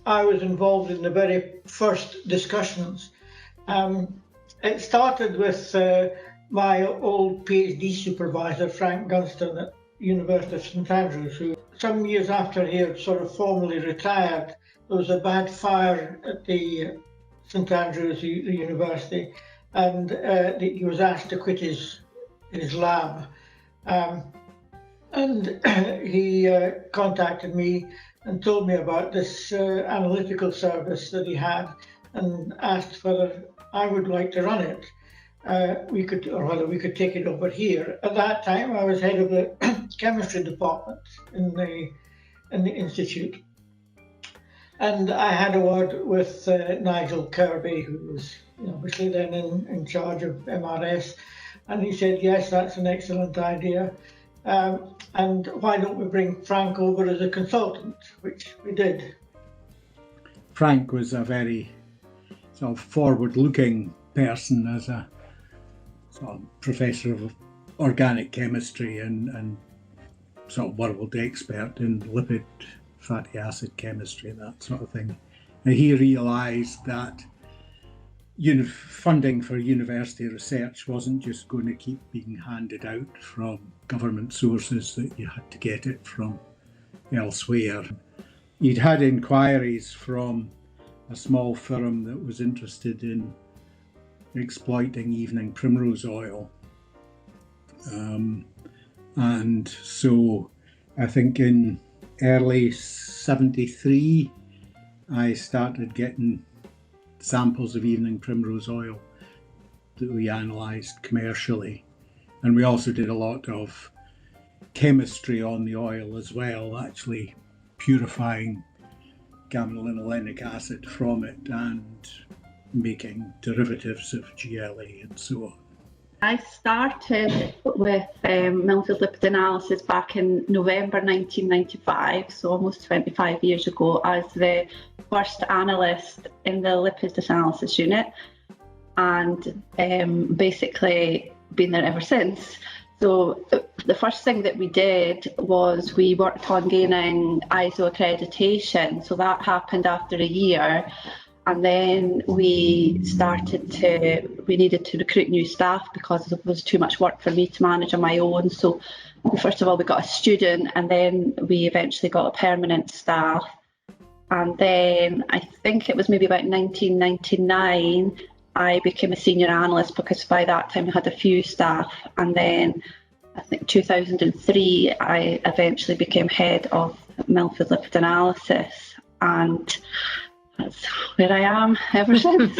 I was involved in the very first discussions. It started with my old PhD supervisor, Frank Gunstone at University of St Andrews, who some years after he had sort of formally retired, there was a bad fire at the St Andrews University, and he was asked to quit his lab. And he contacted me and told me about this analytical service that he had, and asked whether I would like to run it. Or whether we could take it over here. At that time, I was head of the chemistry department in the institute, and I had a word with Nigel Kirby, who was obviously then in charge of MRS, and he said, yes, that's an excellent idea. And why don't we bring Frank over as a consultant, which we did. Frank was a very sort of forward-looking person as a sort of professor of organic chemistry and sort of world expert in lipid fatty acid chemistry and that sort of thing. And he realised that funding for university research wasn't just going to keep being handed out from government sources, that you had to get it from elsewhere. He'd had inquiries from a small firm that was interested in exploiting evening primrose oil. And so I think in early 73, I started getting samples of evening primrose oil that we analysed commercially. And we also did a lot of chemistry on the oil as well, actually purifying gamma-linolenic acid from it and making derivatives of GLA and so on. I started with Mylnefield Lipid Analysis back in November 1995, so almost 25 years ago, as the first analyst in the lipids analysis unit, and basically been there ever since. So the first thing that we did was we worked on gaining ISO accreditation, so that happened after a year. And then we needed to recruit new staff because it was too much work for me to manage on my own. So first of all, we got a student, and then we eventually got a permanent staff. And then I think it was maybe about 1999, I became a senior analyst, because by that time I had a few staff. And then I think 2003, I eventually became head of Mylnefield Lipid Analysis. And that's where I am ever since.